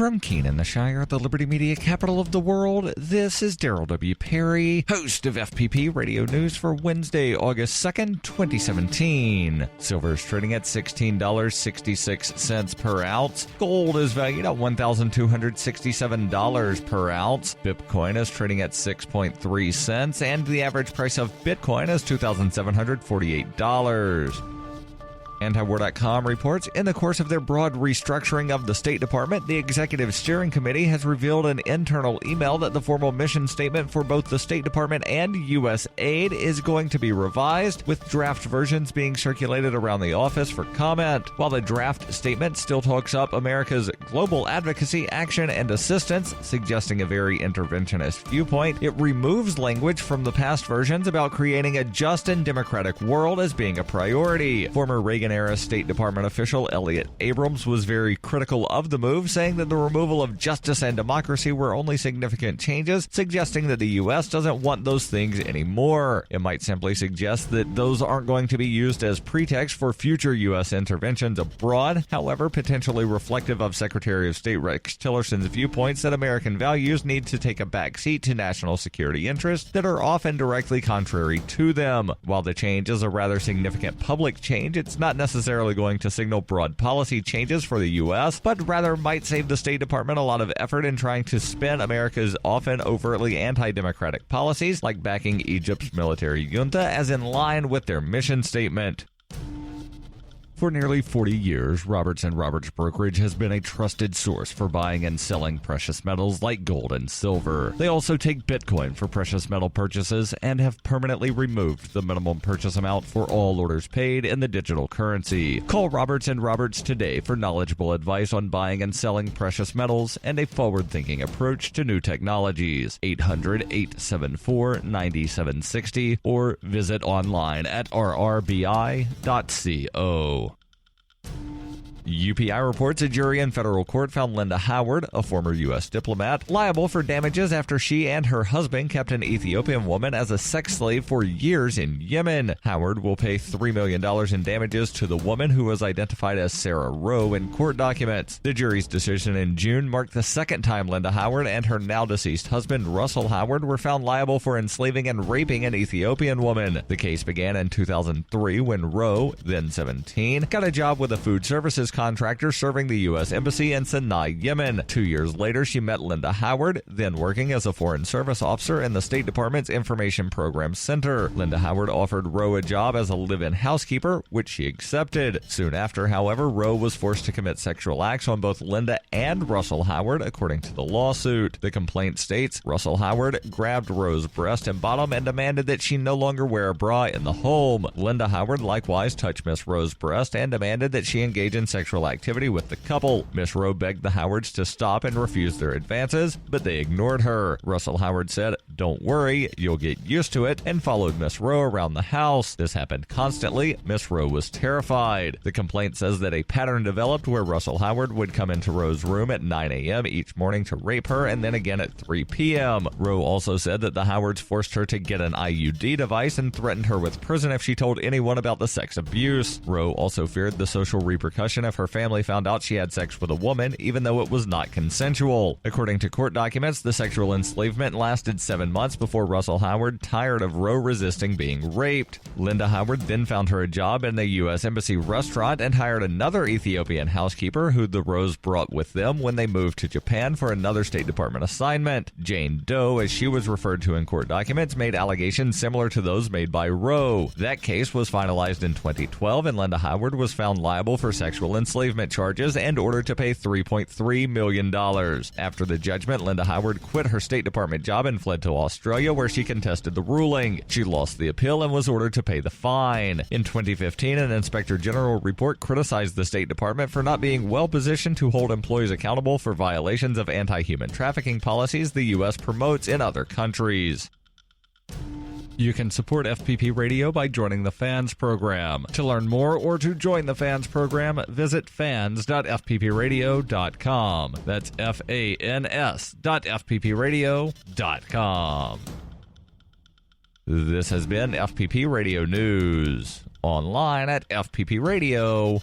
From Keene in the Shire, the Liberty Media capital of the world, this is Daryl W. Perry, host of FPP Radio News for Wednesday, August 2nd, 2017. Silver is trading at $16.66 per ounce. Gold is valued at $1,267 per ounce. Bitcoin is trading at 6.3 cents, and the average price of Bitcoin is $2,748. Antiwar.com reports, in the course of their broad restructuring of the State Department, the Executive Steering Committee has revealed an internal email that the formal mission statement for both the State Department and U.S. aid is going to be revised, with draft versions being circulated around the office for comment. While the draft statement still talks up America's global advocacy, action, and assistance, suggesting a very interventionist viewpoint, it removes language from the past versions about creating a just and democratic world as being a priority. Former Reagan-era State Department official Elliot Abrams was very critical of the move, saying that the removal of justice and democracy were only significant changes, suggesting that the U.S. doesn't want those things anymore. It might simply suggest that those aren't going to be used as pretext for future U.S. interventions abroad, however, potentially reflective of Secretary of State Rex Tillerson's viewpoints that American values need to take a backseat to national security interests that are often directly contrary to them. While the change is a rather significant public change, it's not necessarily going to signal broad policy changes for the U.S., but rather might save the State Department a lot of effort in trying to spin America's often overtly anti-democratic policies, like backing Egypt's military junta, as in line with their mission statement. For nearly 40 years, Roberts & Roberts Brokerage has been a trusted source for buying and selling precious metals like gold and silver. They also take Bitcoin for precious metal purchases and have permanently removed the minimum purchase amount for all orders paid in the digital currency. Call Roberts & Roberts today for knowledgeable advice on buying and selling precious metals and a forward-thinking approach to new technologies. 800-874-9760 or visit online at rrbi.co. UPI reports a jury in federal court found Linda Howard, a former U.S. diplomat, liable for damages after she and her husband kept an Ethiopian woman as a sex slave for years in Yemen. Howard will pay $3 million in damages to the woman, who was identified as Sarah Rowe in court documents. The jury's decision in June marked the second time Linda Howard and her now-deceased husband, Russell Howard, were found liable for enslaving and raping an Ethiopian woman. The case began in 2003 when Rowe, then 17, got a job with a food services contractor serving the U.S. Embassy in Sinai, Yemen. 2 years later, she met Linda Howard, then working as a Foreign Service officer in the State Department's Information Program Center. Linda Howard offered Rowe a job as a live-in housekeeper, which she accepted. Soon after, however, Rowe was forced to commit sexual acts on both Linda and Russell Howard, according to the lawsuit. The complaint states Russell Howard grabbed Rowe's breast and bottom and demanded that she no longer wear a bra in the home. Linda Howard likewise touched Miss Rowe's breast and demanded that she engage in sexual activity with the couple. Miss Rowe begged the Howards to stop and refuse their advances, but they ignored her. Russell Howard said, "Don't worry, you'll get used to it," and followed Miss Rowe around the house. This happened constantly. Miss Rowe was terrified. The complaint says that a pattern developed where Russell Howard would come into Rowe's room at 9 a.m. each morning to rape her, and then again at 3 p.m. Rowe also said that the Howards forced her to get an IUD device and threatened her with prison if she told anyone about the sex abuse. Rowe also feared the social repercussion if her family found out she had sex with a woman, even though it was not consensual. According to court documents, the sexual enslavement lasted 7 months before Russell Howard tired of Rowe resisting being raped. Linda Howard then found her a job in a U.S. Embassy restaurant and hired another Ethiopian housekeeper who the Rowes brought with them when they moved to Japan for another State Department assignment. Jane Doe, as she was referred to in court documents, made allegations similar to those made by Rowe. That case was finalized in 2012, and Linda Howard was found liable for sexual enslavement charges and ordered to pay $3.3 million. After the judgment, Linda Howard quit her State Department job and fled to Australia, where she contested the ruling. She lost the appeal and was ordered to pay the fine. In 2015, an Inspector General report criticized the State Department for not being well positioned to hold employees accountable for violations of anti-human trafficking policies the U.S. promotes in other countries. You can support FPP Radio by joining the FANS program. To learn more or to join the FANS program, visit fans.fppradio.com. That's fans.fppradio.com. This has been FPP Radio News, online at fppradio.com.